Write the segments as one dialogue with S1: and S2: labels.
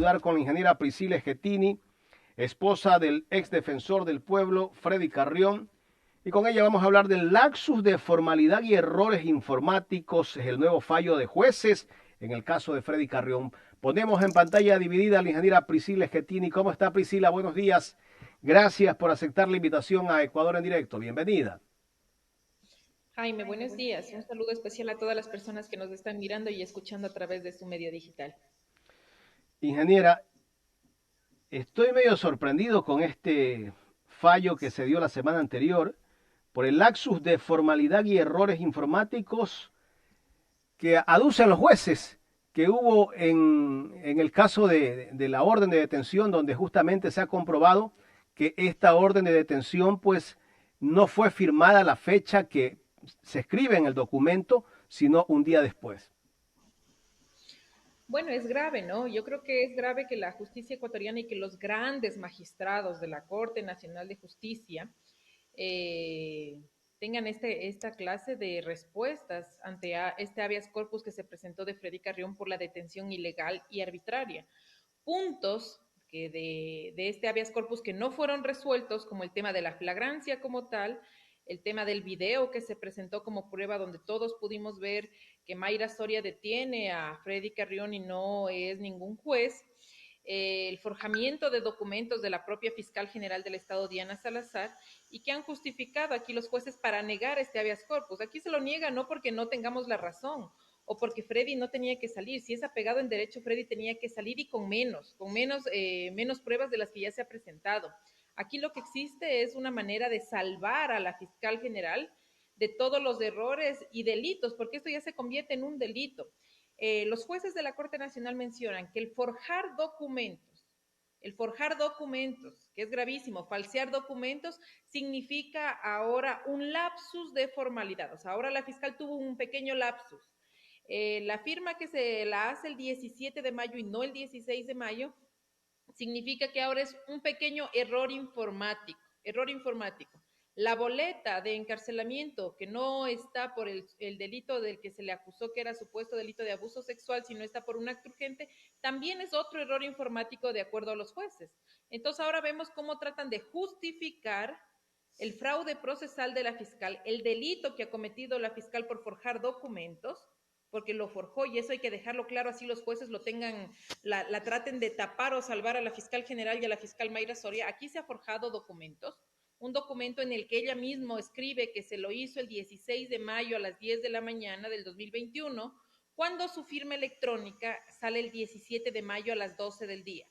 S1: hablar con la ingeniera Priscilla Schettini, esposa del ex defensor del pueblo, Freddy Carrión. Y con ella vamos a hablar del laxus de formalidad y errores informáticos, es el nuevo fallo de jueces en el caso de Freddy Carrión. Ponemos en pantalla dividida a la ingeniera Priscilla Schettini. ¿Cómo está, Priscilla? Buenos días. Gracias por aceptar la invitación a Ecuador en directo. Bienvenida.
S2: Jaime, buenos días. Un saludo especial a todas las personas que nos están mirando y escuchando a través de su medio digital.
S1: Ingeniera, estoy medio sorprendido con este fallo que se dio la semana anterior por el laxus de formalidad y errores informáticos que aducen los jueces que hubo en el caso de la orden de detención, donde justamente se ha comprobado que esta orden de detención pues no fue firmada a la fecha que se escribe en el documento, sino un día después.
S2: Bueno, es grave, ¿no? Yo creo que es grave que la justicia ecuatoriana y que los grandes magistrados de la Corte Nacional de Justicia eh, tengan esta clase de respuestas ante este habeas corpus que se presentó de Freddy Carrión por la detención ilegal y arbitraria. Puntos que de este habeas corpus que no fueron resueltos, como el tema de la flagrancia como tal, el tema del video que se presentó como prueba donde todos pudimos ver que Mayra Soria detiene a Freddy Carrión y no es ningún juez, el forjamiento de documentos de la propia fiscal general del Estado, Diana Salazar, y que han justificado aquí los jueces para negar este habeas corpus. Aquí se lo niega no porque no tengamos la razón o porque Freddy no tenía que salir. Si es apegado en derecho, Freddy tenía que salir y menos pruebas de las que ya se ha presentado. Aquí lo que existe es una manera de salvar a la fiscal general de todos los errores y delitos, porque esto ya se convierte en un delito. Los jueces de la Corte Nacional mencionan que el forjar documentos, que es gravísimo, falsear documentos, significa ahora un lapsus de formalidad. O sea, ahora la fiscal tuvo un pequeño lapsus. La firma que se la hace el 17 de mayo y no el 16 de mayo, significa que ahora es un pequeño error informático. Error informático. La boleta de encarcelamiento, que no está por el delito del que se le acusó, que era supuesto delito de abuso sexual, sino está por un acto urgente, también es otro error informático de acuerdo a los jueces. Entonces ahora vemos cómo tratan de justificar el fraude procesal de la fiscal, el delito que ha cometido la fiscal por forjar documentos, porque lo forjó y eso hay que dejarlo claro, así los jueces lo tengan, la traten de tapar o salvar a la fiscal general y a la fiscal Mayra Soria. Aquí se ha forjado documentos, un documento en el que ella misma escribe que se lo hizo el 16 de mayo a las 10 de la mañana del 2021, cuando su firma electrónica sale el 17 de mayo a las 12 del día.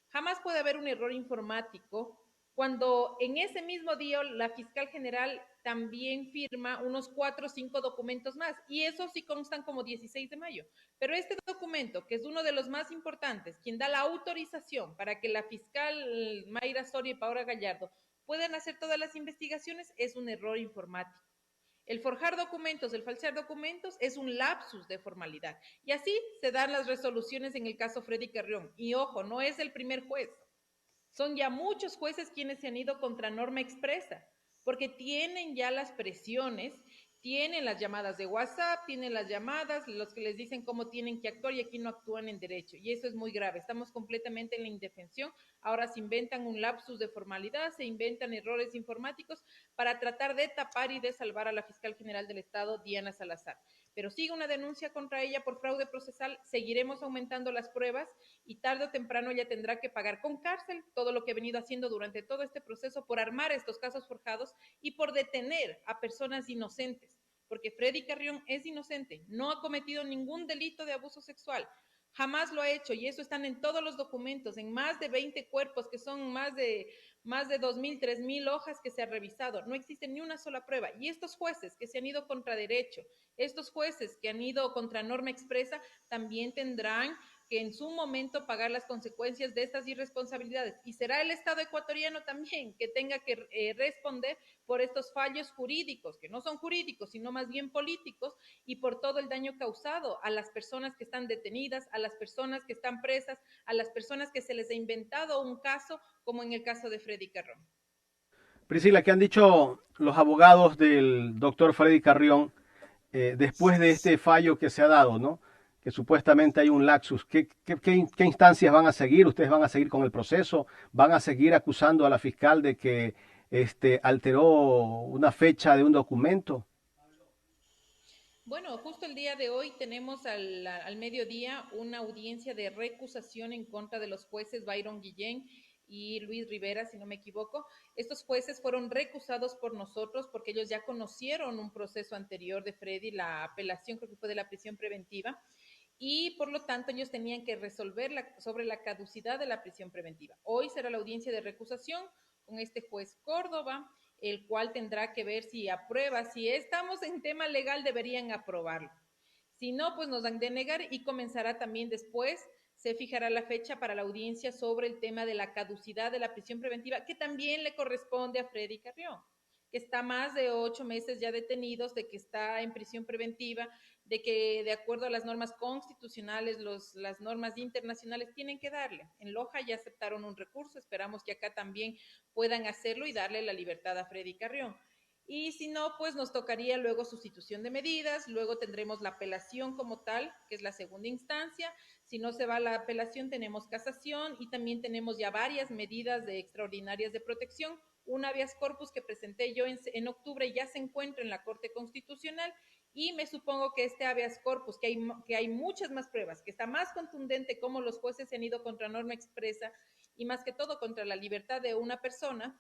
S2: Jamás puede haber un error informático cuando en ese mismo día la fiscal general también firma unos 4 o 5 documentos más, y esos sí constan como 16 de mayo. Pero este documento, que es uno de los más importantes, quien da la autorización para que la fiscal Mayra Soria y Paola Gallardo puedan hacer todas las investigaciones, es un error informático. El forjar documentos, el falsear documentos es un lapsus de formalidad. Y así se dan las resoluciones en el caso Freddy Carrión. Y ojo, no es el primer juez. Son ya muchos jueces quienes se han ido contra norma expresa, porque tienen ya las presiones, tienen las llamadas de WhatsApp, tienen las llamadas, los que les dicen cómo tienen que actuar y aquí no actúan en derecho. Y eso es muy grave. Estamos completamente en la indefensión. Ahora se inventan un lapsus de formalidad, se inventan errores informáticos para tratar de tapar y de salvar a la fiscal general del Estado, Diana Salazar. Pero sigue una denuncia contra ella por fraude procesal, seguiremos aumentando las pruebas y tarde o temprano ella tendrá que pagar con cárcel todo lo que ha venido haciendo durante todo este proceso por armar estos casos forjados y por detener a personas inocentes, porque Freddy Carrión es inocente, no ha cometido ningún delito de abuso sexual, jamás lo ha hecho y eso están en todos los documentos, en más de 20 cuerpos que son más de 2.000, 3.000 hojas que se ha revisado. No existe ni una sola prueba. Y estos jueces que se han ido contra derecho, estos jueces que han ido contra norma expresa, también tendrán que en su momento pagar las consecuencias de estas irresponsabilidades. Y será el Estado ecuatoriano también que tenga que responder por estos fallos jurídicos, que no son jurídicos, sino más bien políticos, y por todo el daño causado a las personas que están detenidas, a las personas que están presas, a las personas que se les ha inventado un caso, como en el caso de Freddy Carrón.
S1: Priscila, ¿qué han dicho los abogados del doctor Freddy Carrión después de este fallo que se ha dado, ¿no? que supuestamente hay un laxus. ¿Qué instancias van a seguir? ¿Ustedes van a seguir con el proceso? ¿Van a seguir acusando a la fiscal de que alteró una fecha de un documento?
S2: Bueno, justo el día de hoy tenemos al mediodía una audiencia de recusación en contra de los jueces Byron Guillén y Luis Rivera, si no me equivoco. Estos jueces fueron recusados por nosotros porque ellos ya conocieron un proceso anterior de Freddy, la apelación creo que fue de la prisión preventiva, y por lo tanto ellos tenían que resolver sobre la caducidad de la prisión preventiva. Hoy será la audiencia de recusación con este juez Córdoba, el cual tendrá que ver si aprueba, si estamos en tema legal deberían aprobarlo. Si no, pues nos han de negar y comenzará también después, se fijará la fecha para la audiencia sobre el tema de la caducidad de la prisión preventiva, que también le corresponde a Freddy Carrión, que está más de 8 meses ya detenidos, de que está en prisión preventiva, de que de acuerdo a las normas constitucionales, las normas internacionales tienen que darle. En Loja ya aceptaron un recurso, esperamos que acá también puedan hacerlo y darle la libertad a Freddy Carrión. Y si no, pues nos tocaría luego sustitución de medidas, luego tendremos la apelación como tal, que es la segunda instancia. Si no se va a la apelación, tenemos casación y también tenemos ya varias medidas de extraordinarias de protección. Un habeas corpus que presenté yo en octubre ya se encuentra en la Corte Constitucional y me supongo que este habeas corpus, que hay muchas más pruebas, que está más contundente como los jueces se han ido contra norma expresa y más que todo contra la libertad de una persona,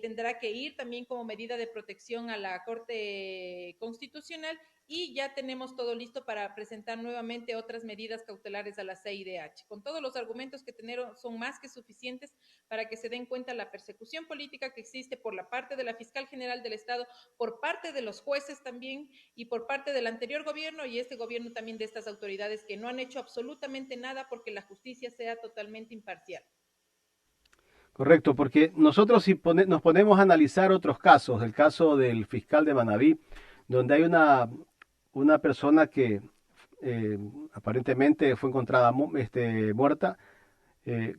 S2: tendrá que ir también como medida de protección a la Corte Constitucional y ya tenemos todo listo para presentar nuevamente otras medidas cautelares a la CIDH. Con todos los argumentos que tenemos son más que suficientes para que se den cuenta la persecución política que existe por la parte de la Fiscal General del Estado, por parte de los jueces también y por parte del anterior gobierno y este gobierno también de estas autoridades que no han hecho absolutamente nada porque la justicia sea totalmente imparcial.
S1: Correcto, porque nosotros si nos ponemos a analizar otros casos, el caso del fiscal de Manabí, donde hay una persona que eh, aparentemente fue encontrada muerta, eh,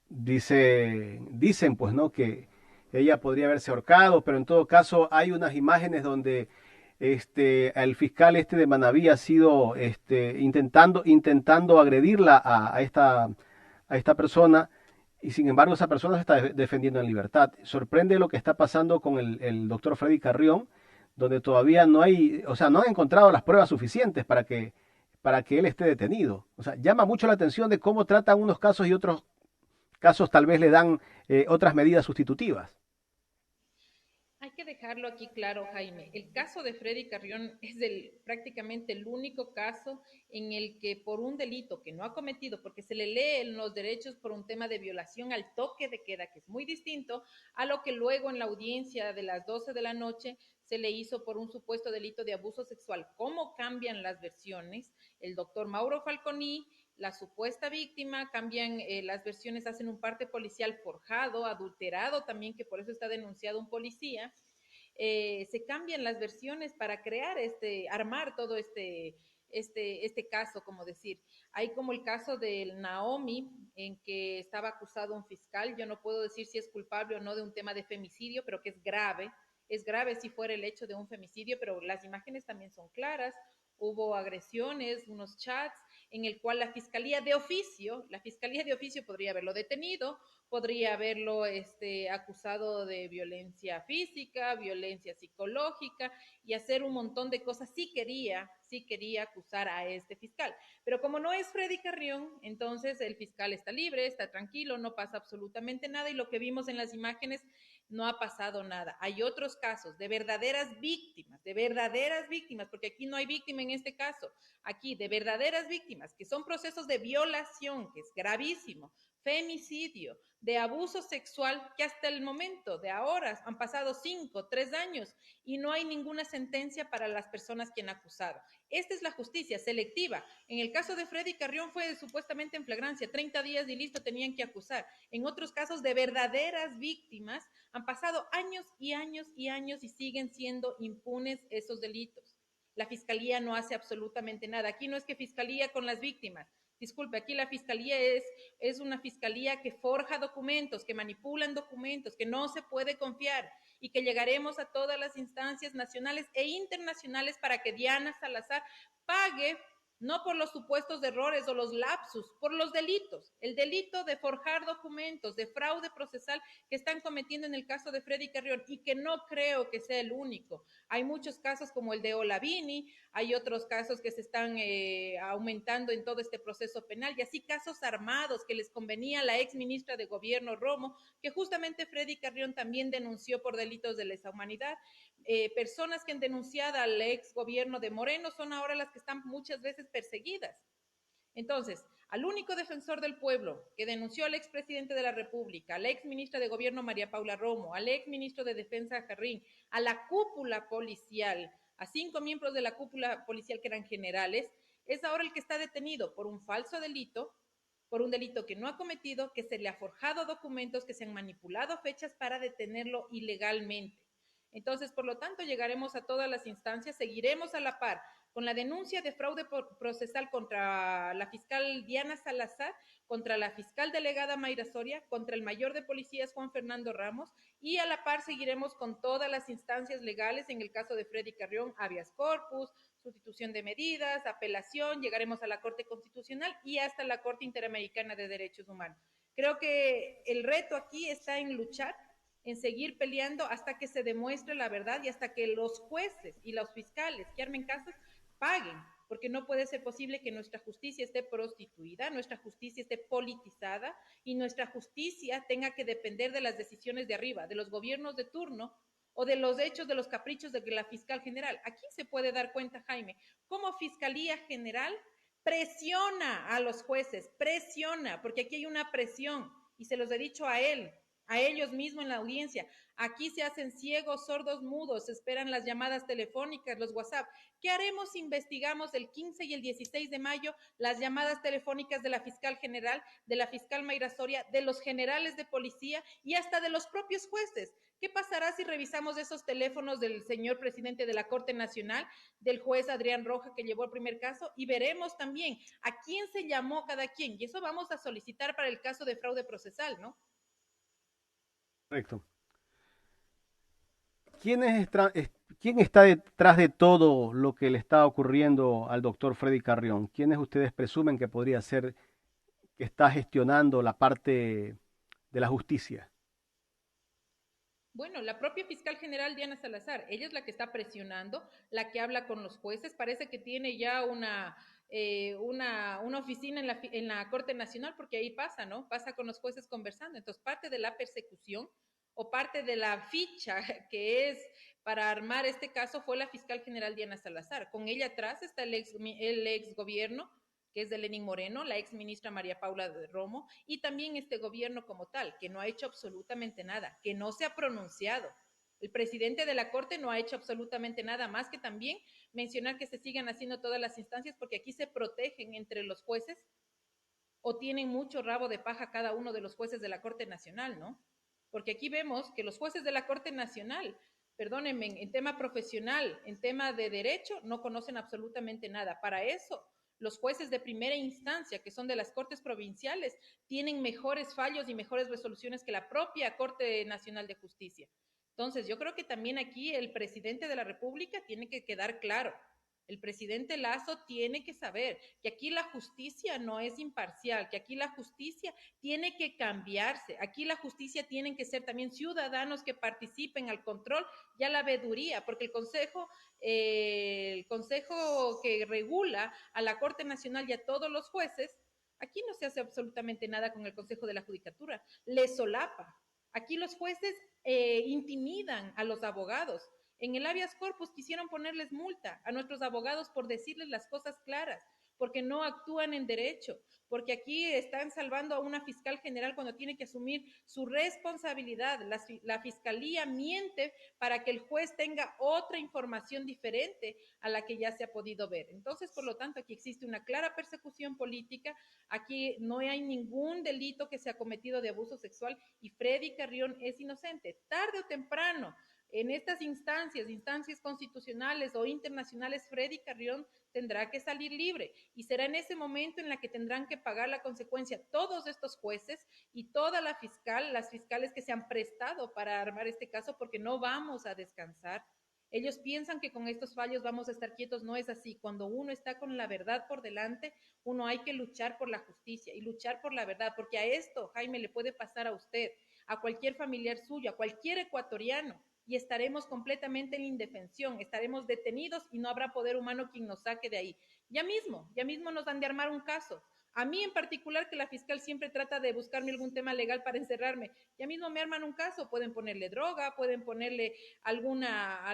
S1: dicen pues no que ella podría haberse ahorcado, pero en todo caso hay unas imágenes donde el fiscal de Manabí ha sido intentando agredirla a esta persona y sin embargo esa persona se está defendiendo en libertad. Sorprende lo que está pasando con el doctor Freddy Carrión, donde todavía no hay, o sea, no han encontrado las pruebas suficientes para que él esté detenido. O sea, llama mucho la atención de cómo tratan unos casos y otros casos tal vez le dan otras medidas sustitutivas.
S2: Hay que dejarlo aquí claro, Jaime. El caso de Freddy Carrión es prácticamente el único caso en el que por un delito que no ha cometido, porque se le leen los derechos por un tema de violación al toque de queda, que es muy distinto a lo que luego en la audiencia de las 12 de la noche se le hizo por un supuesto delito de abuso sexual. ¿Cómo cambian las versiones? El doctor Mauro Falconi, la supuesta víctima, cambian las versiones, hacen un parte policial forjado, adulterado también, que por eso está denunciado un policía. Se cambian las versiones para crear armar todo este caso, como decir. Hay como el caso del Naomi, en que estaba acusado un fiscal, yo no puedo decir si es culpable o no de un tema de femicidio, pero que es grave si fuera el hecho de un femicidio, pero las imágenes también son claras, hubo agresiones, unos chats en el cual la fiscalía de oficio podría haberlo detenido, podría haberlo acusado de violencia física, violencia psicológica y hacer un montón de cosas. Sí quería acusar a este fiscal. Pero como no es Freddy Carrión, entonces el fiscal está libre, está tranquilo, no pasa absolutamente nada y lo que vimos en las imágenes no ha pasado nada. Hay otros casos de verdaderas víctimas, porque aquí no hay víctima en este caso, aquí de verdaderas víctimas, que son procesos de violación, que es gravísimo, femicidio, de abuso sexual, que hasta el momento de ahora han pasado 5, 3 años y no hay ninguna sentencia para las personas que han acusado. Esta es la justicia selectiva. En el caso de Freddy Carrión fue supuestamente en flagrancia, 30 días y listo, tenían que acusar. En otros casos de verdaderas víctimas han pasado años y años y años y siguen siendo impunes esos delitos. La fiscalía no hace absolutamente nada. Aquí no es que fiscalía con las víctimas. Disculpe, aquí la fiscalía es una fiscalía que forja documentos, que manipulan documentos, que no se puede confiar y que llegaremos a todas las instancias nacionales e internacionales para que Diana Salazar pague no por los supuestos errores o los lapsus, por los delitos. El delito de forjar documentos, de fraude procesal que están cometiendo en el caso de Freddy Carrión y que no creo que sea el único. Hay muchos casos como el de Olavini, hay otros casos que se están aumentando en todo este proceso penal y así casos armados que les convenía a la ex ministra de Gobierno Romo, que justamente Freddy Carrión también denunció por delitos de lesa humanidad. Personas que han denunciado al ex gobierno de Moreno son ahora las que están muchas veces perseguidas. Entonces, al único defensor del pueblo que denunció al expresidente de la República, a la ex ministra de Gobierno María Paula Romo, al ex ministro de Defensa Jarrín, a la cúpula policial, a 5 miembros de la cúpula policial que eran generales, es ahora el que está detenido por un falso delito, por un delito que no ha cometido, que se le ha forjado documentos, que se han manipulado fechas para detenerlo ilegalmente. Entonces, por lo tanto, llegaremos a todas las instancias, seguiremos a la par con la denuncia de fraude procesal contra la fiscal Diana Salazar, contra la fiscal delegada Mayra Soria, contra el mayor de policías Juan Fernando Ramos, y a la par seguiremos con todas las instancias legales en el caso de Freddy Carrión, habeas corpus, sustitución de medidas, apelación, llegaremos a la Corte Constitucional y hasta la Corte Interamericana de Derechos Humanos. Creo que el reto aquí está en luchar, en seguir peleando hasta que se demuestre la verdad y hasta que los jueces y los fiscales que armen casos paguen, porque no puede ser posible que nuestra justicia esté prostituida, nuestra justicia esté politizada y nuestra justicia tenga que depender de las decisiones de arriba, de los gobiernos de turno o de los hechos, de los caprichos de la fiscal general. Aquí se puede dar cuenta, Jaime, cómo Fiscalía General presiona a los jueces, presiona, porque aquí hay una presión y se los he dicho a él, a ellos mismos en la audiencia. Aquí se hacen ciegos, sordos, mudos, esperan las llamadas telefónicas, los WhatsApp. ¿Qué haremos si investigamos el 15 y el 16 de mayo las llamadas telefónicas de la fiscal general, de la fiscal Mayra Soria, de los generales de policía y hasta de los propios jueces? ¿Qué pasará si revisamos esos teléfonos del señor presidente de la Corte Nacional, del juez Adrián Roja que llevó el primer caso? Y veremos también a quién se llamó cada quien. Y eso vamos a solicitar para el caso de fraude procesal, ¿no?
S1: Correcto. ¿Quién está detrás de todo lo que le está ocurriendo al doctor Freddy Carrión? ¿Quiénes ustedes presumen que podría ser que está gestionando la parte de la justicia?
S2: Bueno, la propia fiscal general Diana Salazar, ella es la que está presionando, la que habla con los jueces, parece que tiene ya una oficina en la Corte Nacional, porque ahí pasa, ¿no? Pasa con los jueces conversando. Entonces, parte de la persecución o parte de la ficha que es para armar este caso fue la fiscal general Diana Salazar. Con ella atrás está el ex gobierno, que es de Lenín Moreno, la ex ministra María Paula de Romo, y también este gobierno como tal, que no ha hecho absolutamente nada, que no se ha pronunciado. El presidente de la Corte no ha hecho absolutamente nada más que también mencionar que se sigan haciendo todas las instancias porque aquí se protegen entre los jueces o tienen mucho rabo de paja cada uno de los jueces de la Corte Nacional, ¿no? Porque aquí vemos que los jueces de la Corte Nacional, perdónenme, en tema profesional, en tema de derecho, no conocen absolutamente nada. Para eso, los jueces de primera instancia, que son de las cortes provinciales, tienen mejores fallos y mejores resoluciones que la propia Corte Nacional de Justicia. Entonces, yo creo que también aquí el presidente de la República tiene que quedar claro. El presidente Lazo tiene que saber que aquí la justicia no es imparcial, que aquí la justicia tiene que cambiarse, aquí la justicia tienen que ser también ciudadanos que participen al control y a la veeduría, porque el consejo que regula a la Corte Nacional y a todos los jueces, aquí no se hace absolutamente nada con el Consejo de la Judicatura, le solapa. Aquí los jueces intimidan a los abogados. En el habeas corpus quisieron ponerles multa a nuestros abogados por decirles las cosas claras, porque no actúan en derecho, porque aquí están salvando a una fiscal general cuando tiene que asumir su responsabilidad. La fiscalía miente para que el juez tenga otra información diferente a la que ya se ha podido ver. Entonces, por lo tanto, aquí existe una clara persecución política, aquí no hay ningún delito que se ha cometido de abuso sexual y Freddy Carrión es inocente. Tarde o temprano, en estas instancias constitucionales o internacionales, Freddy Carrión tendrá que salir libre y será en ese momento en la que tendrán que pagar la consecuencia todos estos jueces y toda las fiscales que se han prestado para armar este caso, porque no vamos a descansar. Ellos piensan que con estos fallos vamos a estar quietos, no es así. Cuando uno está con la verdad por delante, uno hay que luchar por la justicia y luchar por la verdad, porque a esto, Jaime, le puede pasar a usted, a cualquier familiar suyo, a cualquier ecuatoriano, y estaremos completamente en indefensión, estaremos detenidos y no habrá poder humano quien nos saque de ahí. Ya mismo nos han de armar un caso. A mí en particular, que la fiscal siempre trata de buscarme algún tema legal para encerrarme, ya mismo me arman un caso, pueden ponerle droga, pueden ponerle alguna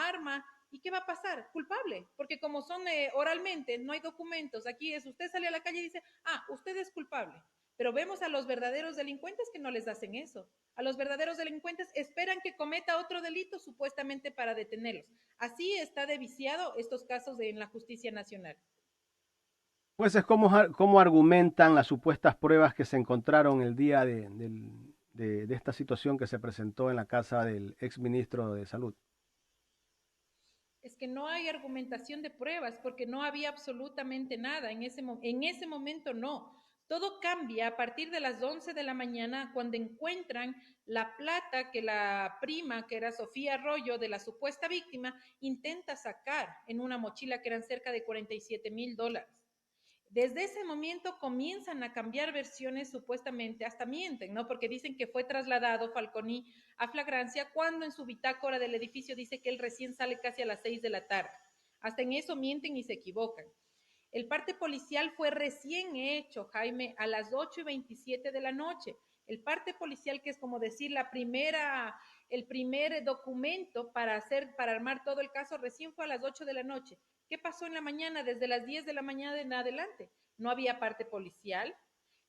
S2: arma. ¿Y qué va a pasar? Culpable, porque como son oralmente, no hay documentos. Aquí es, usted sale a la calle y dice, usted es culpable. Pero vemos a los verdaderos delincuentes que no les hacen eso. A los verdaderos delincuentes esperan que cometa otro delito supuestamente para detenerlos. Así está de viciado estos casos en la justicia nacional.
S1: Pues es como argumentan las supuestas pruebas que se encontraron el día de esta situación que se presentó en la casa del ex ministro de Salud.
S2: Es que no hay argumentación de pruebas porque no había absolutamente nada en ese momento, no. Todo cambia a partir de las 11 de la mañana cuando encuentran la plata que la prima, que era Sofía Arroyo, de la supuesta víctima, intenta sacar en una mochila que eran cerca de $47,000. Desde ese momento comienzan a cambiar versiones, supuestamente hasta mienten, ¿no? Porque dicen que fue trasladado Falconi a flagrancia cuando en su bitácora del edificio dice que él recién sale casi a las 6 de la tarde. Hasta en eso mienten y se equivocan. El parte policial fue recién hecho, Jaime, a las 8:27 de la noche. El parte policial, que es como decir el primer documento para armar todo el caso, recién fue a las 8 de la noche. ¿Qué pasó en la mañana? Desde las 10 de la mañana en adelante. No había parte policial,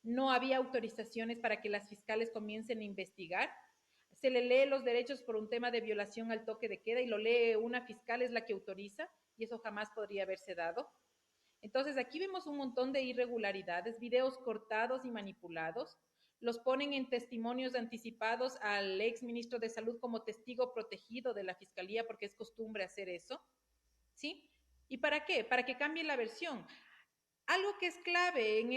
S2: no había autorizaciones para que las fiscales comiencen a investigar. Se le lee los derechos por un tema de violación al toque de queda y lo lee una fiscal, es la que autoriza, y eso jamás podría haberse dado. Entonces aquí vemos un montón de irregularidades, videos cortados y manipulados. Los ponen en testimonios anticipados al ex ministro de Salud como testigo protegido de la fiscalía porque es costumbre hacer eso. ¿Sí? ¿Y para qué? Para que cambie la versión. Algo que es clave en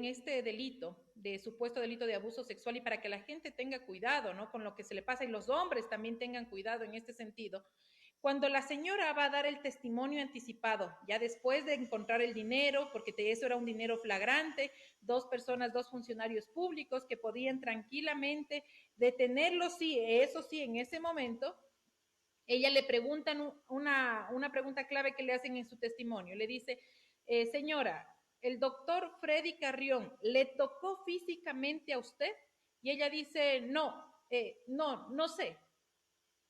S2: este delito, de supuesto delito de abuso sexual, y para que la gente tenga cuidado, ¿no? Con lo que se le pasa y los hombres también tengan cuidado en este sentido. Cuando la señora va a dar el testimonio anticipado, ya después de encontrar el dinero, porque eso era un dinero flagrante, dos personas, dos funcionarios públicos que podían tranquilamente detenerlo, sí, eso sí, en ese momento, ella le preguntan una pregunta clave que le hacen en su testimonio. Le dice, señora, ¿el doctor Freddy Carrión le tocó físicamente a usted? Y ella dice, no sé.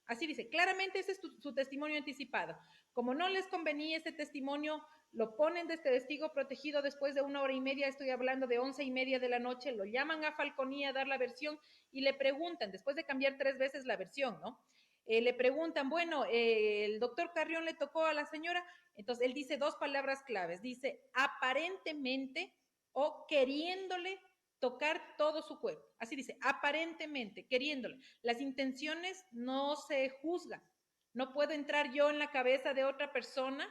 S2: Así dice, claramente ese es su testimonio anticipado. Como no les convenía ese testimonio, lo ponen de este testigo protegido después de 1 hora y media, estoy hablando de 11:30 de la noche, lo llaman a Falconi a dar la versión y le preguntan, después de cambiar 3 veces la versión, ¿no? Le preguntan, bueno, el doctor Carrión le tocó a la señora, entonces él dice dos palabras claves, dice aparentemente o queriéndole tocar todo su cuerpo. Así dice, aparentemente, queriéndole. Las intenciones no se juzgan. No puedo entrar yo en la cabeza de otra persona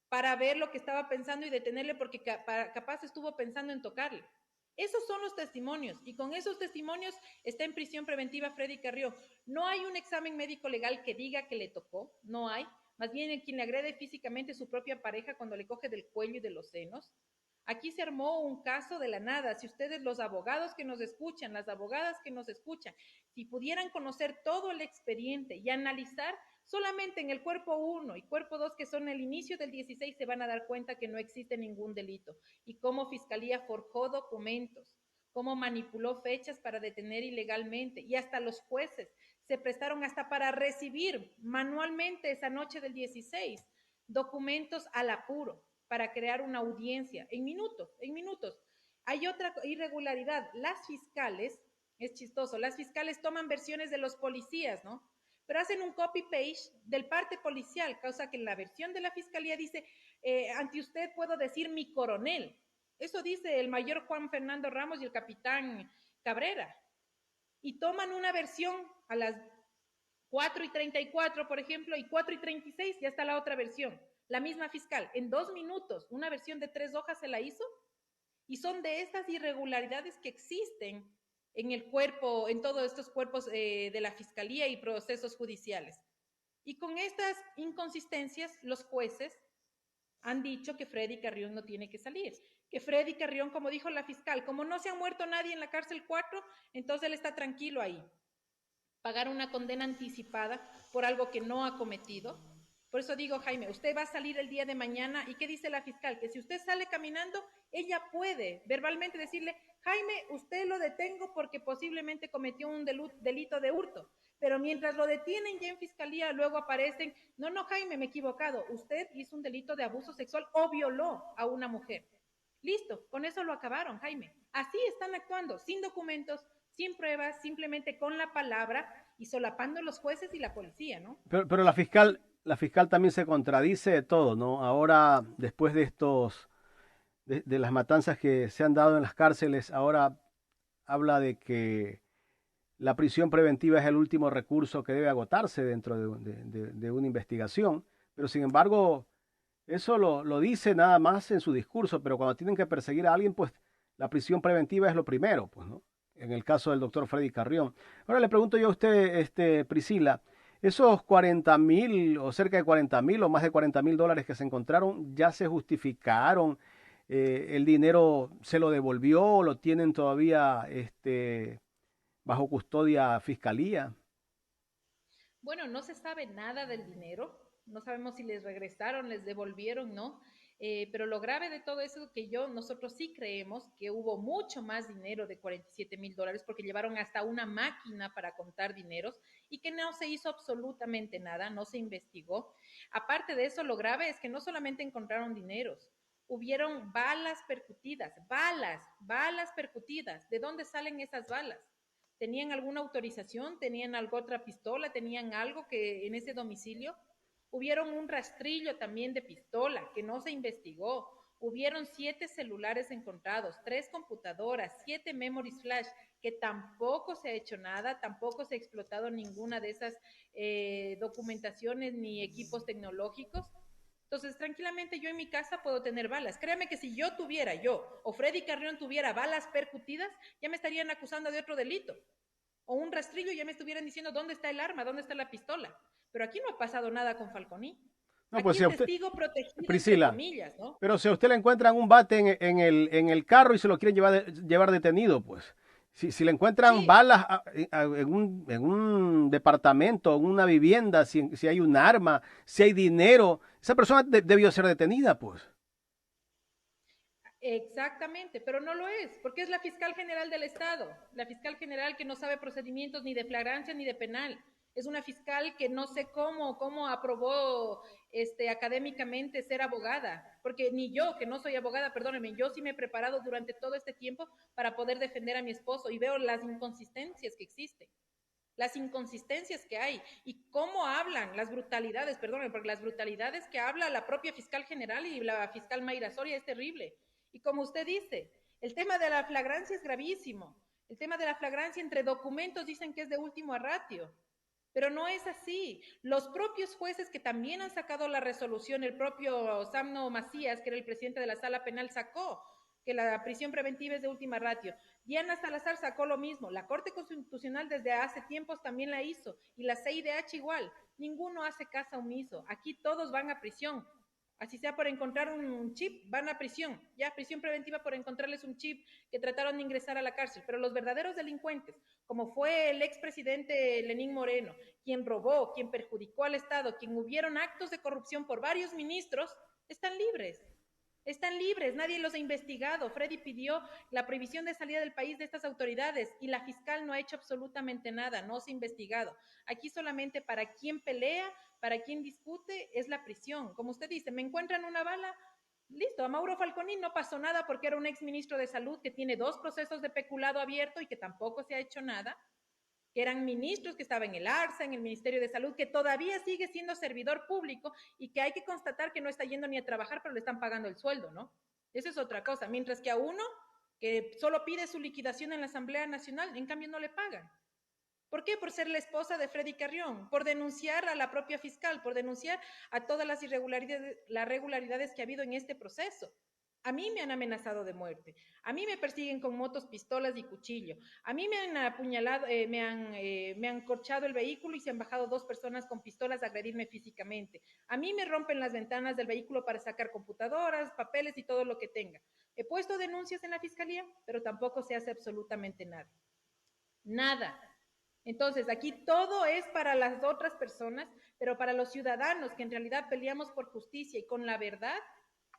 S2: para ver lo que estaba pensando y detenerle porque capaz estuvo pensando en tocarle. Esos son los testimonios y con esos testimonios está en prisión preventiva Freddy Carrió. No hay un examen médico legal que diga que le tocó, no hay. Más bien quien le agrede físicamente es su propia pareja cuando le coge del cuello y de los senos. Aquí se armó un caso de la nada. Si ustedes, los abogados que nos escuchan, las abogadas que nos escuchan, si pudieran conocer todo el expediente y analizar solamente en el cuerpo 1 y cuerpo 2, que son el inicio del 16, se van a dar cuenta que no existe ningún delito y cómo Fiscalía forjó documentos, cómo manipuló fechas para detener ilegalmente y hasta los jueces se prestaron hasta para recibir manualmente esa noche del 16 documentos al apuro para crear una audiencia en minutos, en minutos. Hay otra irregularidad, las fiscales, es chistoso, las fiscales toman versiones de los policías, ¿no? Pero hacen un copy-paste del parte policial, causa que en la versión de la fiscalía dice, ante usted puedo decir mi coronel. Eso dice el mayor Juan Fernando Ramos y el capitán Cabrera. Y toman una versión a las 4:34, por ejemplo, y 4:36 ya está la otra versión. La misma fiscal, en 2 minutos, una versión de 3 hojas se la hizo, y son de estas irregularidades que existen en el cuerpo, en todos estos cuerpos de la fiscalía y procesos judiciales. Y con estas inconsistencias, los jueces han dicho que Freddy Carrión no tiene que salir. Que Freddy Carrión, como dijo la fiscal, como no se ha muerto nadie en la cárcel 4, entonces él está tranquilo ahí. Pagar una condena anticipada por algo que no ha cometido. Por eso digo, Jaime, usted va a salir el día de mañana y ¿qué dice la fiscal? Que si usted sale caminando, ella puede verbalmente decirle, Jaime, usted lo detengo porque posiblemente cometió un delito de hurto. Pero mientras lo detienen ya en fiscalía, luego aparecen, no, no, Jaime, me he equivocado, usted hizo un delito de abuso sexual o violó a una mujer. Listo, con eso lo acabaron, Jaime. Así están actuando, sin documentos, sin pruebas, simplemente con la palabra y solapando los jueces y la policía, ¿no?
S1: Pero la fiscal también se contradice de todo, ¿no? Ahora, después de de las matanzas que se han dado en las cárceles, ahora habla de que la prisión preventiva es el último recurso que debe agotarse dentro de una investigación, pero sin embargo, eso lo dice nada más en su discurso, pero cuando tienen que perseguir a alguien, pues la prisión preventiva es lo primero, pues, ¿no? En el caso del doctor Freddy Carrión. Ahora le pregunto yo a usted, Priscila, esos 40.000 o cerca de 40.000 o más de 40.000 dólares que se encontraron, ¿ya se justificaron? ¿El dinero se lo devolvió o lo tienen todavía bajo custodia fiscalía?
S2: Bueno, no se sabe nada del dinero, no sabemos si les regresaron, les devolvieron, ¿no? Pero lo grave de todo eso es que nosotros sí creemos que hubo mucho más dinero de 47.000 dólares porque llevaron hasta una máquina para contar dineros y que no se hizo absolutamente nada, no se investigó. Aparte de eso, lo grave es que no solamente encontraron dineros, hubieron balas percutidas, balas percutidas. ¿De dónde salen esas balas? ¿Tenían alguna autorización? ¿Tenían alguna otra pistola? ¿Tenían algo que en ese domicilio? Hubieron un rastrillo también de pistola que no se investigó. Hubieron 7 celulares encontrados, 3 computadoras, 7 memories flash, que tampoco se ha hecho nada, tampoco se ha explotado ninguna de esas documentaciones ni equipos tecnológicos. Entonces, tranquilamente yo en mi casa puedo tener balas. Créame que si yo o Freddy Carrión tuviera balas percutidas, ya me estarían acusando de otro delito. O un rastrillo, ya me estuvieran diciendo dónde está el arma, dónde está la pistola. Pero aquí no ha pasado nada con Falconi.
S1: No, pues
S2: Aquí
S1: si
S2: es
S1: a usted,
S2: testigo protegido, entre
S1: Priscila,
S2: comillas, ¿no?
S1: pero si a usted le encuentran un bate en el carro y se lo quieren llevar detenido, pues. Si le encuentran
S2: Sí,
S1: balas en un departamento, en una vivienda, si hay un arma, si hay dinero, esa persona debió ser detenida, pues.
S2: exactamente, pero no lo es, porque es la fiscal general del Estado, la fiscal general que no sabe procedimientos ni de flagrancia ni de penal. Es una fiscal que no sé cómo aprobó académicamente ser abogada, porque ni yo, que no soy abogada, perdónenme, yo sí me he preparado durante todo este tiempo para poder defender a mi esposo y veo las inconsistencias que existen, las inconsistencias que hay y cómo hablan, las brutalidades, perdón, porque las brutalidades que habla la propia fiscal general y la fiscal Mayra Soria es terrible. Y como usted dice, el tema de la flagrancia es gravísimo. El tema de la flagrancia entre documentos dicen que es de último ratio, pero no es así. Los propios jueces que también han sacado la resolución, el propio Samno Macías, que era el presidente de la sala penal, sacó que la prisión preventiva es de última ratio. Diana Salazar sacó lo mismo. La Corte Constitucional desde hace tiempos también la hizo. Y la CIDH igual. Ninguno hace caso omiso. Aquí todos van a prisión. Así sea por encontrar un chip, van a prisión. Ya, prisión preventiva por encontrarles un chip que trataron de ingresar a la cárcel. Pero los verdaderos delincuentes, como fue el expresidente Lenín Moreno, quien robó, quien perjudicó al Estado, quien hubieron actos de corrupción por varios ministros, están libres. Están libres, nadie los ha investigado. Freddy pidió la prohibición de salida del país de estas autoridades y la fiscal no ha hecho absolutamente nada, no se ha investigado. Aquí solamente para quien pelea, para quien discute, es la prisión. Como usted dice, me encuentran una bala, listo, a Mauro Falconi no pasó nada porque era un ex ministro de salud que tiene 2 procesos de peculado abierto y que tampoco se ha hecho nada, que eran ministros, que estaba en el ARSA, en el Ministerio de Salud, que todavía sigue siendo servidor público y que hay que constatar que no está yendo ni a trabajar, pero le están pagando el sueldo, ¿no? Eso es otra cosa. Mientras que a uno que solo pide su liquidación en la Asamblea Nacional, en cambio no le pagan. ¿Por qué? Por ser la esposa de Freddy Carrión, por denunciar a la propia fiscal, por denunciar a todas las irregularidades que ha habido en este proceso. A mí me han amenazado de muerte. A mí me persiguen con motos, pistolas y cuchillo. A mí me han apuñalado, me han corchado el vehículo y se han bajado 2 personas con pistolas a agredirme físicamente. A mí me rompen las ventanas del vehículo para sacar computadoras, papeles y todo lo que tenga. He puesto denuncias en la fiscalía, pero tampoco se hace absolutamente nada. Nada. Entonces, aquí todo es para las otras personas, pero para los ciudadanos que en realidad peleamos por justicia y con la verdad,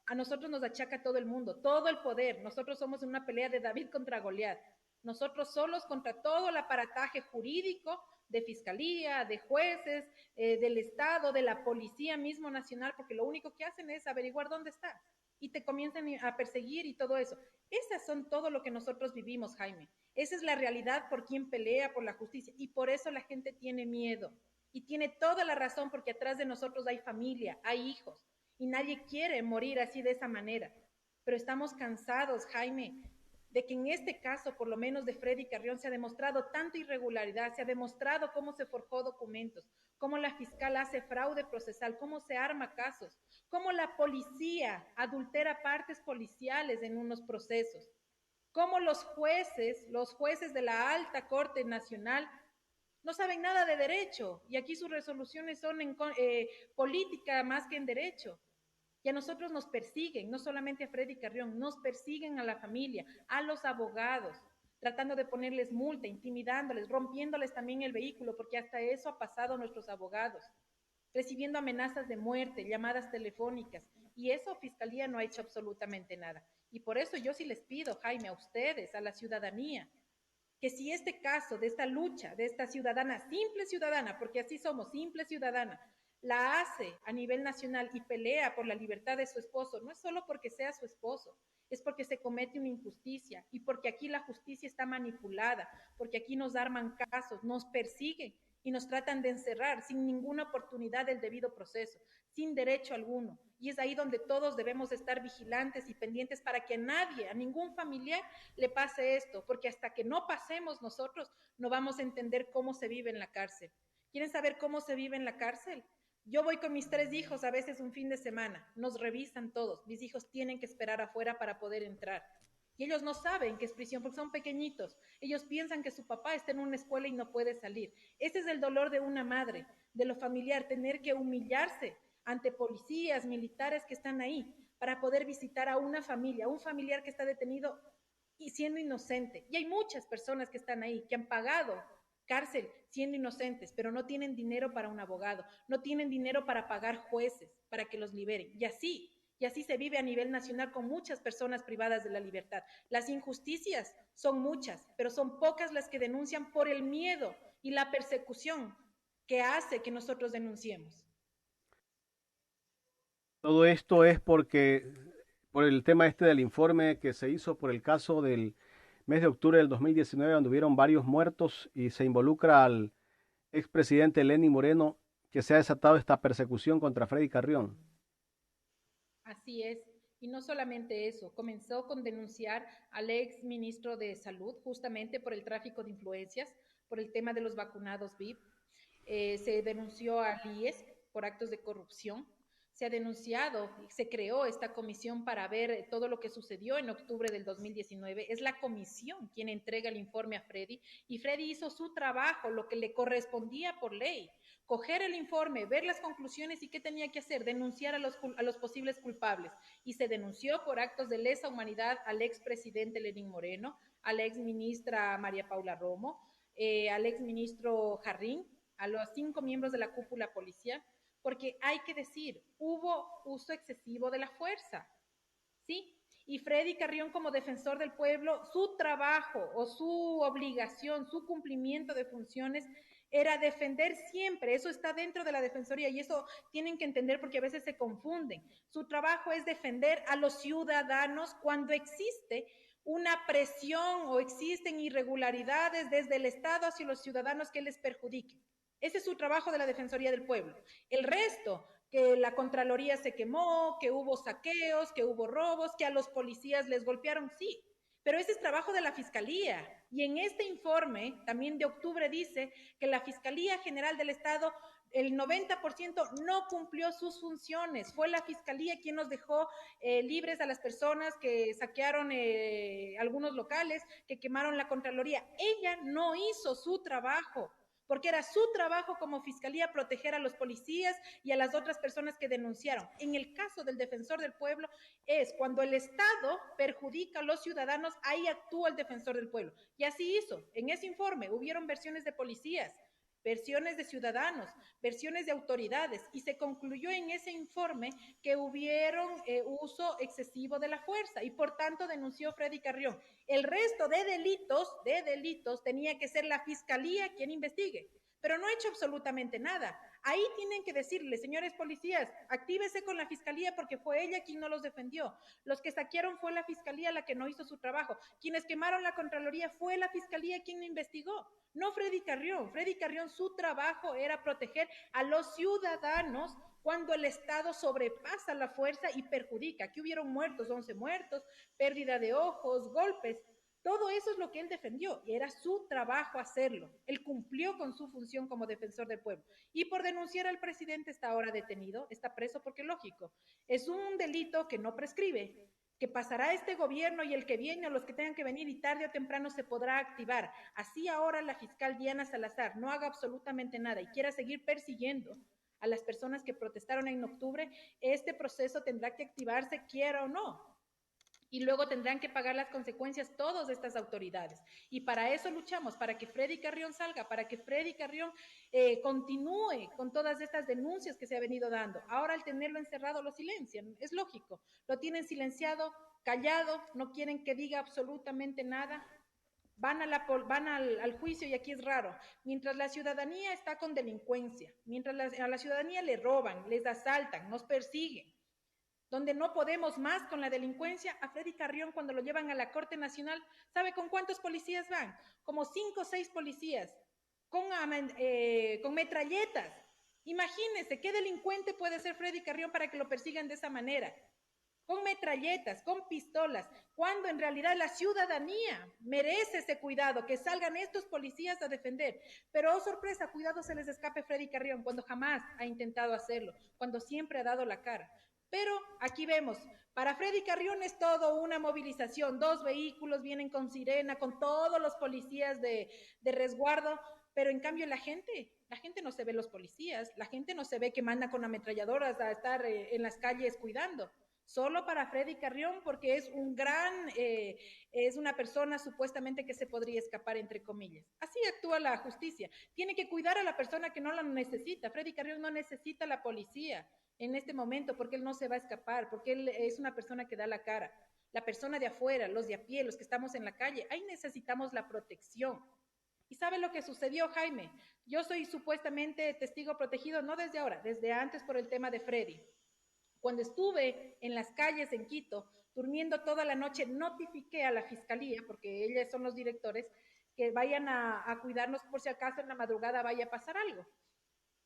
S2: a nosotros nos achaca todo el mundo, todo el poder. Nosotros somos una pelea de David contra Goliat. Nosotros solos contra todo el aparataje jurídico de fiscalía, de jueces, del Estado, de la policía mismo nacional, porque lo único que hacen es averiguar dónde está y te comienzan a perseguir y todo eso. Esas son todo lo que nosotros vivimos, Jaime. Esa es la realidad por quien pelea por la justicia y por eso la gente tiene miedo y tiene toda la razón porque atrás de nosotros hay familia, hay hijos y nadie quiere morir así de esa manera. Pero estamos cansados, Jaime, de que en este caso, por lo menos de Freddy Carrión, se ha demostrado tanta irregularidad, se ha demostrado cómo se forjó documentos, cómo la fiscal hace fraude procesal, cómo se arma casos, cómo la policía adultera partes policiales en unos procesos, cómo los jueces de la alta Corte Nacional no saben nada de derecho y aquí sus resoluciones son en política más que en derecho. Y a nosotros nos persiguen, no solamente a Freddy Carrión, nos persiguen a la familia, a los abogados, tratando de ponerles multa, intimidándoles, rompiéndoles también el vehículo, porque hasta eso ha pasado a nuestros abogados, recibiendo amenazas de muerte, llamadas telefónicas, y eso Fiscalía no ha hecho absolutamente nada. Y por eso yo sí les pido, Jaime, a ustedes, a la ciudadanía, que si este caso de esta lucha, de esta ciudadana, simple ciudadana, porque así somos, simple ciudadana, la hace a nivel nacional y pelea por la libertad de su esposo, no es solo porque sea su esposo, es porque se comete una injusticia y porque aquí la justicia está manipulada, porque aquí nos arman casos, nos persiguen y nos tratan de encerrar sin ninguna oportunidad del debido proceso, sin derecho alguno. Y es ahí donde todos debemos estar vigilantes y pendientes para que a nadie, a ningún familiar le pase esto, porque hasta que no pasemos nosotros no vamos a entender cómo se vive en la cárcel. ¿Quieren saber cómo se vive en la cárcel? Yo voy con mis 3 hijos a veces un fin de semana, nos revisan todos, mis hijos tienen que esperar afuera para poder entrar. Y ellos no saben que es prisión porque son pequeñitos. Ellos piensan que su papá está en una escuela y no puede salir. Ese es el dolor de una madre, de lo familiar, tener que humillarse ante policías, militares que están ahí para poder visitar a una familia, a un familiar que está detenido y siendo inocente. Y hay muchas personas que están ahí, que han pagado cárcel siendo inocentes, pero no tienen dinero para un abogado, no tienen dinero para pagar jueces para que los liberen. Y así se vive a nivel nacional con muchas personas privadas de la libertad. Las injusticias son muchas, pero son pocas las que denuncian por el miedo y la persecución que hace que nosotros denunciemos.
S1: Todo esto es porque, por el tema este del informe que se hizo por el caso del mes de octubre del 2019, donde hubieron varios muertos y se involucra al expresidente Lenín Moreno, que se ha desatado esta persecución contra Freddy Carrión.
S2: Así es. Y no solamente eso, comenzó con denunciar al ex ministro de Salud justamente por el tráfico de influencias, por el tema de los vacunados VIP. Se denunció al IES por actos de corrupción. Se ha denunciado y se creó esta comisión para ver todo lo que sucedió en octubre del 2019. Es la comisión quien entrega el informe a Freddy y Freddy hizo su trabajo, lo que le correspondía por ley. Coger el informe, ver las conclusiones y qué tenía que hacer, denunciar a los posibles culpables. Y se denunció por actos de lesa humanidad al expresidente Lenín Moreno, a la exministra María Paula Romo, al exministro Jarrín, a los 5 miembros de la cúpula policial, porque hay que decir, hubo uso excesivo de la fuerza, ¿sí? Y Freddy Carrión como defensor del pueblo, su trabajo o su obligación, su cumplimiento de funciones era defender siempre, eso está dentro de la defensoría y eso tienen que entender porque a veces se confunden. Su trabajo es defender a los ciudadanos cuando existe una presión o existen irregularidades desde el Estado hacia los ciudadanos que les perjudiquen. Ese es su trabajo de la Defensoría del Pueblo. El resto, que la Contraloría se quemó, que hubo saqueos, que hubo robos, que a los policías les golpearon, sí, pero ese es trabajo de la Fiscalía. Y en este informe, también de octubre, dice que la Fiscalía General del Estado el 90% no cumplió sus funciones. Fue la fiscalía quien nos dejó libres a las personas que saquearon algunos locales, que quemaron la Contraloría. Ella no hizo su trabajo, porque era su trabajo como fiscalía proteger a los policías y a las otras personas que denunciaron. En el caso del defensor del pueblo es cuando el Estado perjudica a los ciudadanos, ahí actúa el defensor del pueblo. Y así hizo. En ese informe hubieron versiones de policías, versiones de ciudadanos, versiones de autoridades, y se concluyó en ese informe que hubieron uso excesivo de la fuerza y por tanto denunció Freddy Carrión. El resto de delitos tenía que ser la fiscalía quien investigue, pero no ha hecho absolutamente nada. Ahí tienen que decirle, señores policías, actívese con la fiscalía porque fue ella quien no los defendió. Los que saquearon fue la fiscalía la que no hizo su trabajo. Quienes quemaron la Contraloría fue la fiscalía quien investigó, no Freddy Carrión. Freddy Carrión, su trabajo era proteger a los ciudadanos cuando el Estado sobrepasa la fuerza y perjudica. Aquí hubieron muertos, 11 muertos, pérdida de ojos, golpes. Todo eso es lo que él defendió y era su trabajo hacerlo. Él cumplió con su función como defensor del pueblo. Y por denunciar al presidente está ahora detenido, está preso porque lógico, es un delito que no prescribe, que pasará este gobierno y el que viene o los que tengan que venir y tarde o temprano se podrá activar. Así ahora la fiscal Diana Salazar no haga absolutamente nada y quiera seguir persiguiendo a las personas que protestaron en octubre, este proceso tendrá que activarse quiera o no. Y luego tendrán que pagar las consecuencias todas estas autoridades. Y para eso luchamos, para que Freddy Carrión salga, para que Freddy Carrión continúe con todas estas denuncias que se ha venido dando. Ahora al tenerlo encerrado lo silencian, es lógico, lo tienen silenciado, callado, no quieren que diga absolutamente nada. Van al juicio y aquí es raro. Mientras la ciudadanía está con delincuencia, mientras a la ciudadanía le roban, les asaltan, nos persiguen, donde no podemos más con la delincuencia, a Freddy Carrión cuando lo llevan a la Corte Nacional, ¿sabe con cuántos policías van? Como 5 o 6 policías, con metralletas. Imagínense, ¿qué delincuente puede ser Freddy Carrión para que lo persigan de esa manera? Con metralletas, con pistolas, cuando en realidad la ciudadanía merece ese cuidado, que salgan estos policías a defender. Pero, oh sorpresa, cuidado se les escape Freddy Carrión, cuando jamás ha intentado hacerlo, cuando siempre ha dado la cara. Pero aquí vemos, para Freddy Carrión es todo una movilización, 2 vehículos vienen con sirena, con todos los policías de resguardo, pero en cambio la gente no se ve los policías, la gente no se ve que manda con ametralladoras a estar en las calles cuidando. Solo para Freddy Carrión porque es un es una persona supuestamente que se podría escapar entre comillas. Así actúa la justicia. Tiene que cuidar a la persona que no la necesita. Freddy Carrión no necesita la policía en este momento porque él no se va a escapar, porque él es una persona que da la cara. La persona de afuera, los de a pie, los que estamos en la calle, ahí necesitamos la protección. ¿Y sabe lo que sucedió, Jaime? Yo soy supuestamente testigo protegido, no desde ahora, desde antes por el tema de Freddy. Cuando estuve en las calles en Quito, durmiendo toda la noche, notifiqué a la fiscalía, porque ellos son los directores, que vayan a cuidarnos por si acaso en la madrugada vaya a pasar algo.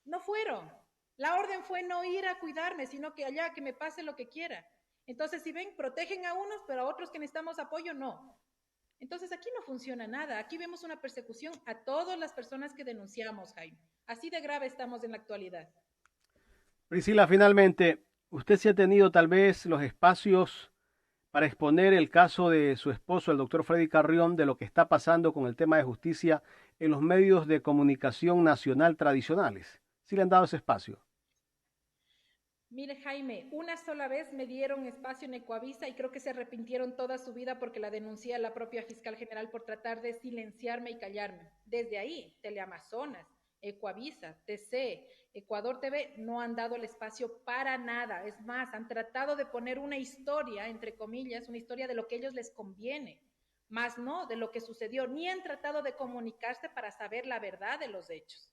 S2: No fueron. La orden fue no ir a cuidarme, sino que allá que me pase lo que quiera. Entonces, si ven, protegen a unos, pero a otros que necesitamos apoyo, no. Entonces, aquí no funciona nada. Aquí vemos una persecución a todas las personas que denunciamos, Jaime. Así de grave estamos en la actualidad.
S1: Priscila, finalmente, usted sí ha tenido tal vez los espacios para exponer el caso de su esposo, el doctor Freddy Carrión, de lo que está pasando con el tema de justicia en los medios de comunicación nacional tradicionales. ¿Sí le han dado ese espacio?
S2: Mire, Jaime, una sola vez me dieron espacio en Ecuavisa y creo que se arrepintieron toda su vida porque la denuncié a la propia fiscal general por tratar de silenciarme y callarme. Desde ahí, Teleamazonas, Ecuavisa, TC, Ecuador TV no han dado el espacio para nada. Es más, han tratado de poner una historia, entre comillas, una historia de lo que a ellos les conviene, más no de lo que sucedió, ni han tratado de comunicarse para saber la verdad de los hechos.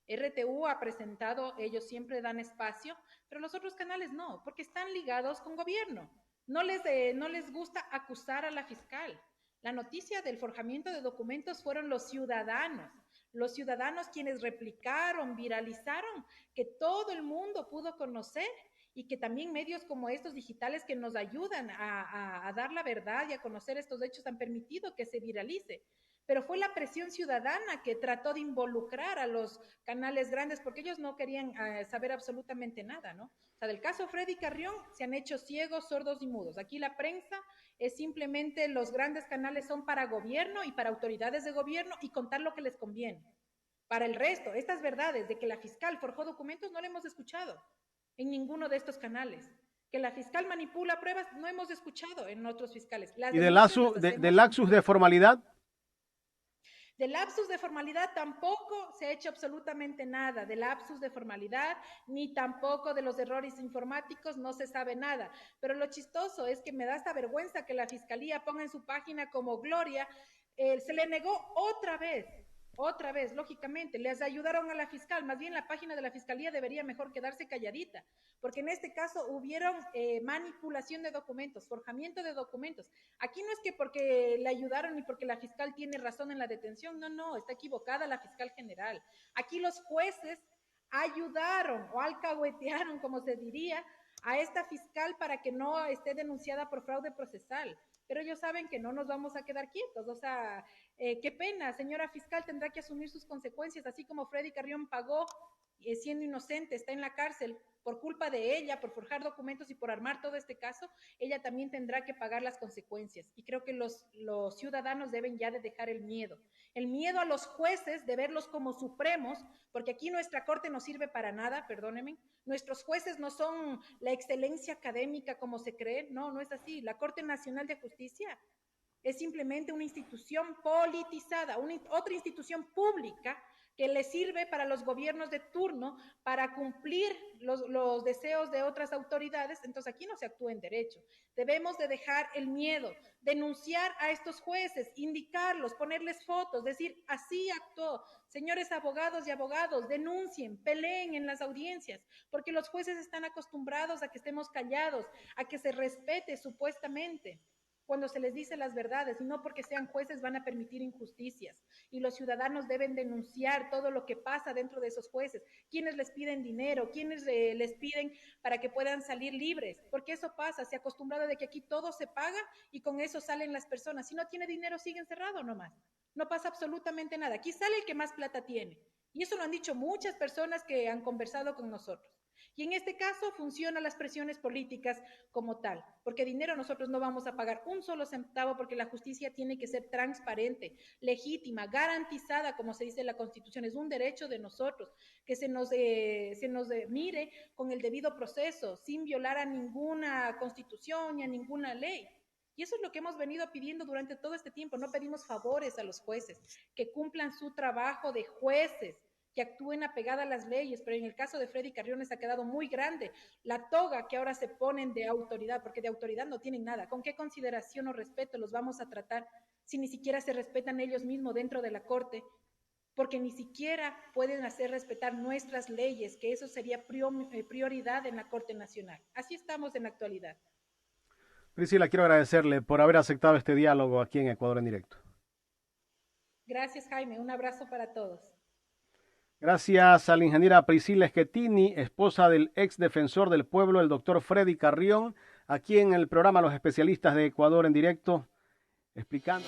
S2: RTU ha presentado, ellos siempre dan espacio, pero los otros canales no, porque están ligados con gobierno. No les gusta acusar a la fiscal. La noticia del forjamiento de documentos fueron los ciudadanos quienes replicaron, viralizaron, que todo el mundo pudo conocer y que también medios como estos digitales que nos ayudan a dar la verdad y a conocer estos hechos han permitido que se viralice. pero fue la presión ciudadana que trató de involucrar a los canales grandes porque ellos no querían saber absolutamente nada, ¿no? O sea, del caso Freddy Carrión se han hecho ciegos, sordos y mudos. Aquí la prensa es simplemente los grandes canales son para gobierno y para autoridades de gobierno y contar lo que les conviene. Para el resto, estas verdades de que la fiscal forjó documentos no la hemos escuchado en ninguno de estos canales. Que la fiscal manipula pruebas no hemos escuchado en otros fiscales.
S1: ¿Y del lapsus de formalidad?
S2: De lapsus de formalidad tampoco se ha hecho absolutamente nada. De lapsus de formalidad, ni tampoco de los errores informáticos, no se sabe nada. Pero lo chistoso es que me da esta vergüenza que la fiscalía ponga en su página como Gloria, se le negó otra vez, lógicamente, les ayudaron a la fiscal, más bien la página de la fiscalía debería mejor quedarse calladita, porque en este caso hubieron manipulación de documentos, forjamiento de documentos. Aquí no es que porque le ayudaron ni porque la fiscal tiene razón en la detención, no, está equivocada la fiscal general. Aquí los jueces ayudaron o alcahuetearon, como se diría, a esta fiscal para que no esté denunciada por fraude procesal. Pero ellos saben que no nos vamos a quedar quietos, o sea, qué pena, señora fiscal tendrá que asumir sus consecuencias, así como Freddy Carrión pagó siendo inocente, está en la cárcel por culpa de ella, por forjar documentos y por armar todo este caso, ella también tendrá que pagar las consecuencias. Y creo que los ciudadanos deben ya de dejar el miedo a los jueces de verlos como supremos, porque aquí nuestra corte no sirve para nada, perdónenme, nuestros jueces no son la excelencia académica como se cree, no es así. La Corte Nacional de Justicia es simplemente una institución politizada, otra institución pública que le sirve para los gobiernos de turno para cumplir los deseos de otras autoridades. Entonces aquí no se actúa en derecho. Debemos de dejar el miedo, denunciar a estos jueces, indicarlos, ponerles fotos, decir, así actuó. Señores abogados y abogados, denuncien, peleen en las audiencias, porque los jueces están acostumbrados a que estemos callados, a que se respete supuestamente cuando se les dice las verdades, y no porque sean jueces van a permitir injusticias. Y los ciudadanos deben denunciar todo lo que pasa dentro de esos jueces, quienes les piden dinero, quienes les piden para que puedan salir libres, porque eso pasa, se ha acostumbrado de que aquí todo se paga y con eso salen las personas. Si no tiene dinero, sigue encerrado nomás. No pasa absolutamente nada. Aquí sale el que más plata tiene. Y eso lo han dicho muchas personas que han conversado con nosotros. Y en este caso funcionan las presiones políticas como tal, porque dinero nosotros no vamos a pagar un solo centavo porque la justicia tiene que ser transparente, legítima, garantizada, como se dice en la Constitución, es un derecho de nosotros, que se nos mire con el debido proceso, sin violar a ninguna constitución ni a ninguna ley. Y eso es lo que hemos venido pidiendo durante todo este tiempo. No pedimos favores a los jueces, que cumplan su trabajo de jueces, que actúen apegada a las leyes, pero en el caso de Freddy Carriones ha quedado muy grande la toga que ahora se ponen de autoridad, porque de autoridad no tienen nada. ¿Con qué consideración o respeto los vamos a tratar si ni siquiera se respetan ellos mismos dentro de la Corte? Porque ni siquiera pueden hacer respetar nuestras leyes, que eso sería prioridad en la Corte Nacional. Así estamos en la actualidad.
S1: Priscila, quiero agradecerle por haber aceptado este diálogo aquí en Ecuador en Directo.
S2: Gracias, Jaime. Un abrazo para todos.
S1: Gracias a la ingeniera Priscila Schettini, esposa del ex defensor del pueblo, el doctor Freddy Carrión, aquí en el programa Los Especialistas de Ecuador en Directo, explicando.